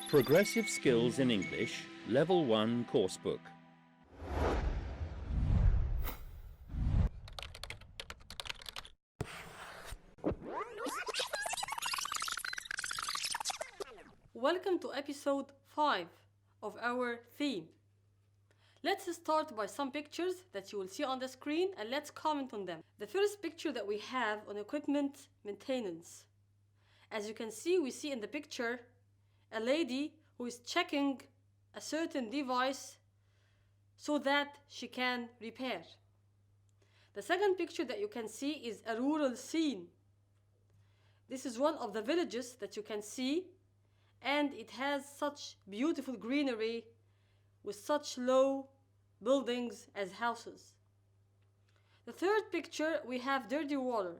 Progressive Skills in English, Level 1 Coursebook. Welcome to episode 5 of our theme. Let's start by some pictures that you will see on the screen and let's comment on them. The first picture that we have on equipment maintenance. As you can see, we see in the picture a lady who is checking a certain device so that she can repair. The second picture that you can see is a rural scene. This is one of the villages that you can see, and it has such beautiful greenery with such low buildings as houses. The third picture, we have dirty water.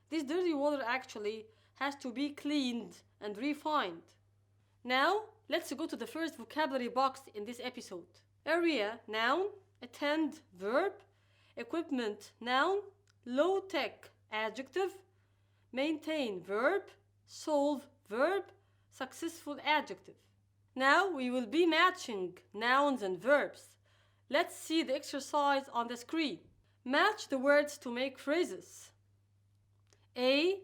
This dirty water actually has to be cleaned and refined. Now, let's go to the first vocabulary box in this episode. Area, noun. Attend, verb. Equipment, noun. Low-tech, adjective. Maintain, verb. Solve, verb. Successful, adjective. Now we will be matching nouns and verbs. Let's see the exercise on the screen. Match the words to make phrases. A.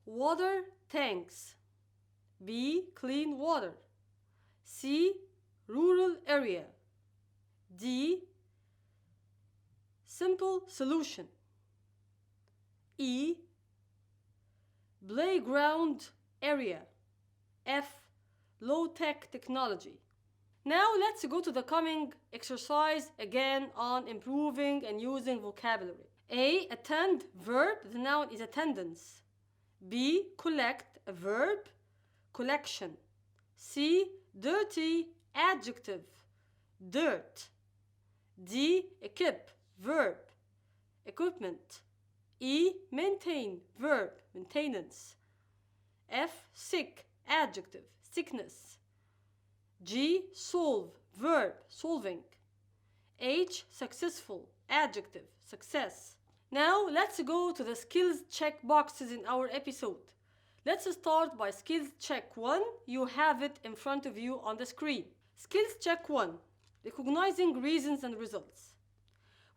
Water tanks. B. Clean water. C. Rural area. D. Simple solution. E. Playground area. F. Low-tech technology. Now let's go to the coming exercise again on improving and using vocabulary. A. Attend, verb. The noun is attendance. B. Collect, a verb. Collection. C. Dirty, adjective. Dirt. D. Equip, verb. Equipment. E. Maintain, verb. Maintenance. F. Sick, adjective. Sickness. G. Solve, verb. Solving. H. Successful, adjective. Success. Now let's go to the skills check boxes in our episode. Let's start by skills check 1. You have it in front of you on the screen. Skills check 1. Recognizing reasons and results.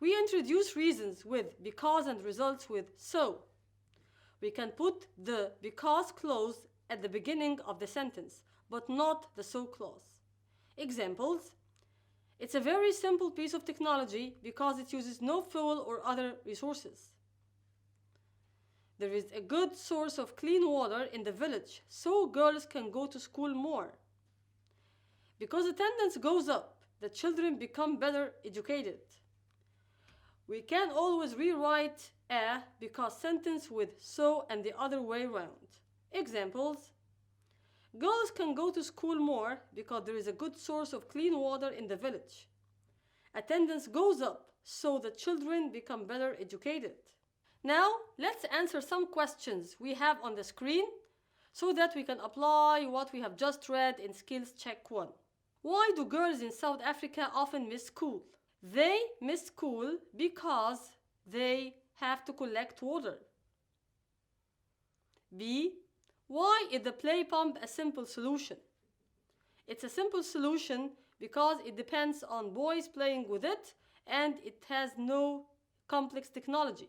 We introduce reasons with because and results with so. We can put the because clause at the beginning of the sentence, but not the so clause. Examples: it's a very simple piece of technology because it uses no fuel or other resources. There is a good source of clean water in the village, so girls can go to school more. Because attendance goes up, the children become better educated. We can always rewrite a because sentence with so and the other way round. Examples: girls can go to school more because there is a good source of clean water in the village. Attendance goes up, so the children become better educated. Now, let's answer some questions we have on the screen so that we can apply what we have just read in Skills Check 1. Why do girls in South Africa often miss school? They miss school because they have to collect water. B. Why is the play pump a simple solution? It's a simple solution because it depends on boys playing with it and it has no complex technology.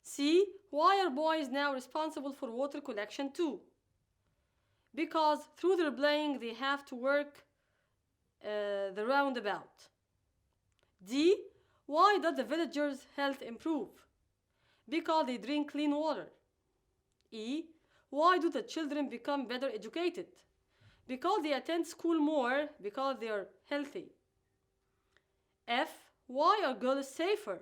C. Why are boys now responsible for water collection too? Because through their playing they have to work the roundabout. D. Why does the villagers' health improve? Because they drink clean water. E. Why do the children become better educated? Because they attend school more because they are healthy. F. Why are girls safer?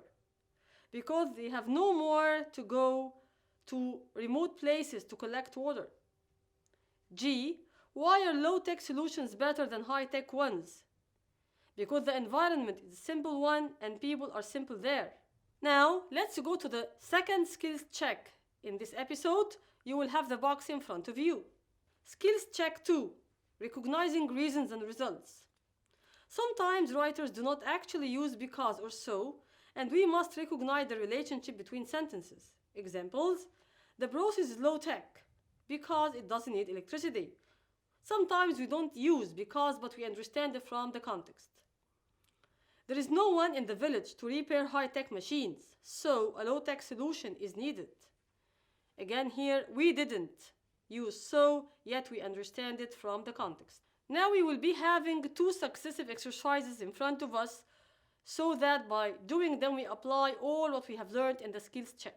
Because they have no more to go to remote places to collect water. G. Why are low-tech solutions better than high-tech ones? Because the environment is a simple one and people are simple there. Now, let's go to the second skills check. In this episode, you will have the box in front of you. Skills check 2. Recognizing reasons and results. Sometimes writers do not actually use because or so, and we must recognize the relationship between sentences. Examples: the process is low-tech because it doesn't need electricity. Sometimes we don't use because, but we understand it from the context. There is no one in the village to repair high-tech machines, so a low-tech solution is needed. Again here, we didn't use so, yet we understand it from the context. Now we will be having two successive exercises in front of us so that by doing them we apply all what we have learned in the skills check.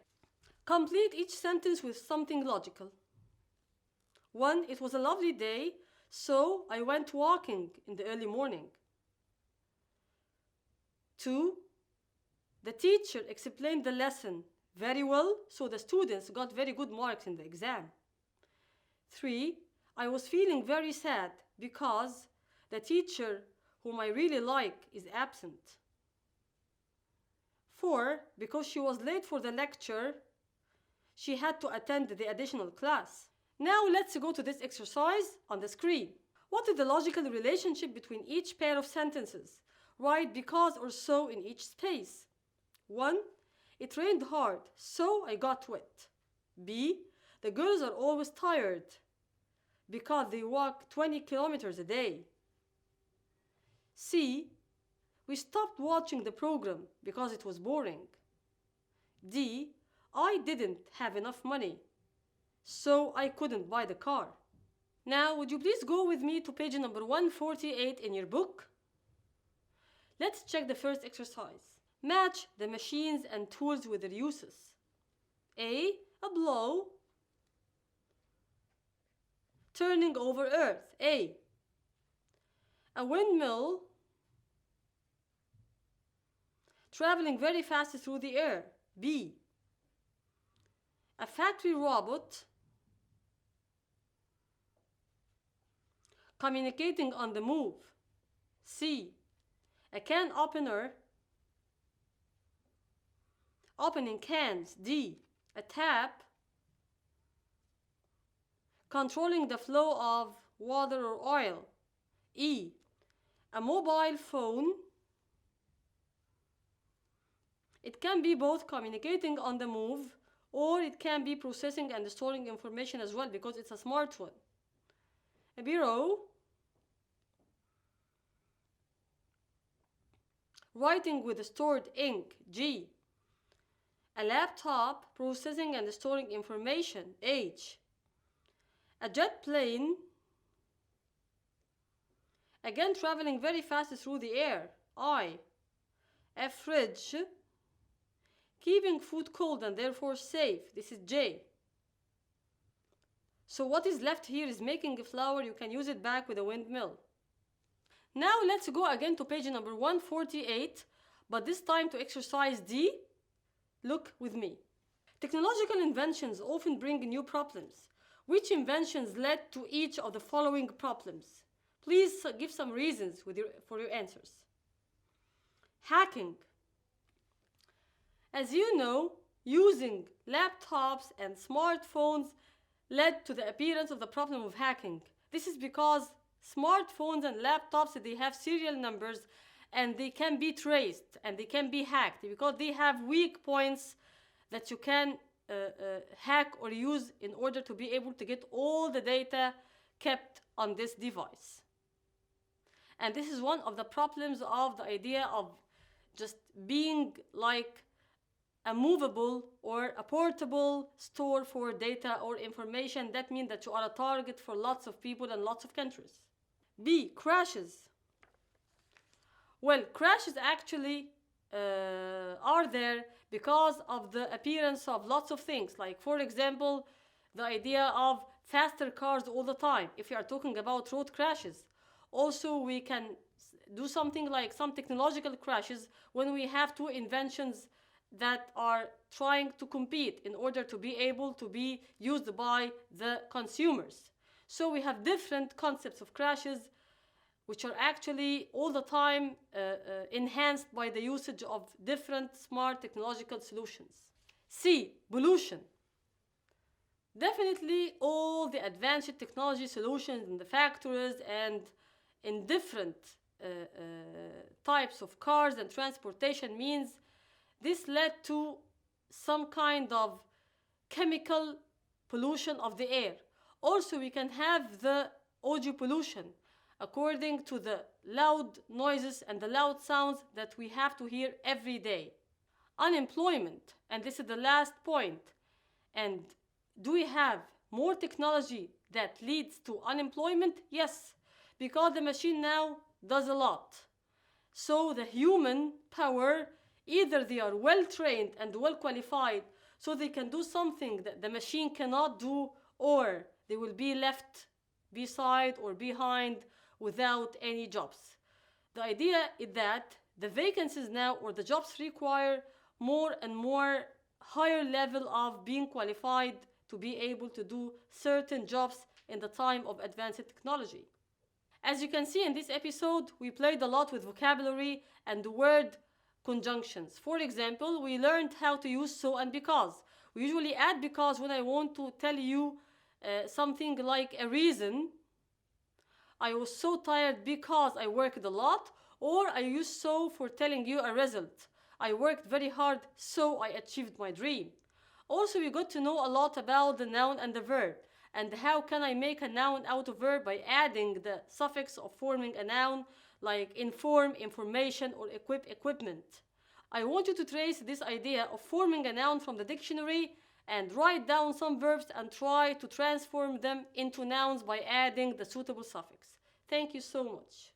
Complete each sentence with something logical. 1. It was a lovely day, so I went walking in the early morning. 2. The teacher explained the lesson very well, so the students got very good marks in the exam. 3. I was feeling very sad because the teacher whom I really like is absent. 4. Because she was late for the lecture, she had to attend the additional class. Now let's go to this exercise on the screen. What is the logical relationship between each pair of sentences? Write because or so in each space. 1. It rained hard, so I got wet. B. The girls are always tired because they walk 20 kilometers a day. C. We stopped watching the program because it was boring. D. I didn't have enough money, so I couldn't buy the car. Now, would you please go with me to page number 148 in your book? Let's check the first exercise. Match the machines and tools with their uses. A blow. Turning over earth. A windmill. Traveling very fast through the air. B. A factory robot. Communicating on the move. C. A can opener. Opening cans. D. A tap. Controlling the flow of water or oil. E. A mobile phone. It can be both communicating on the move, or it can be processing and storing information as well because it's a smartphone. A bureau. Writing with stored ink. G. A laptop, processing and storing information. H. A jet plane. Again, traveling very fast through the air. I. A fridge. Keeping food cold and therefore safe. This is J. So what is left here is making a flour. You can use it back with a windmill. Now let's go again to page number 148, but this time to exercise D. Look with me. Technological inventions often bring new problems. Which inventions led to each of the following problems? Please give some reasons for your answers. Hacking. As you know, using laptops and smartphones led to the appearance of the problem of hacking. This is because smartphones and laptops, they have serial numbers and they can be traced and they can be hacked because they have weak points that you can hack or use in order to be able to get all the data kept on this device. And this is one of the problems of the idea of just being like a movable or a portable store for data or information. That means that you are a target for lots of people and lots of countries. B. Crashes. Well, crashes actually are there because of the appearance of lots of things. Like, for example, the idea of faster cars all the time, if you are talking about road crashes. Also, we can do something like some technological crashes when we have two inventions that are trying to compete in order to be able to be used by the consumers. So we have different concepts of crashes which are actually all the time enhanced by the usage of different smart technological solutions. C. Pollution. Definitely all the advanced technology solutions in the factories and in different types of cars and transportation means this led to some kind of chemical pollution of the air. Also, we can have the audio pollution, according to the loud noises and the loud sounds that we have to hear every day. Unemployment, and this is the last point. And do we have more technology that leads to unemployment? Yes, because the machine now does a lot. So the human power, either they are well trained and well qualified so they can do something that the machine cannot do, or they will be left beside or behind without any jobs. The idea is that the vacancies now or the jobs require more and more higher level of being qualified to be able to do certain jobs in the time of advanced technology. As you can see in this episode, we played a lot with vocabulary and word conjunctions. For example, we learned how to use so and because. We usually add because when I want to tell you something like a reason. I was so tired because I worked a lot, or I use so for telling you a result. I worked very hard, so I achieved my dream. Also, we got to know a lot about the noun and the verb, and how can I make a noun out of verb by adding the suffix of forming a noun, like inform, information, or equip, equipment. I want you to trace this idea of forming a noun from the dictionary and write down some verbs and try to transform them into nouns by adding the suitable suffix. Thank you so much.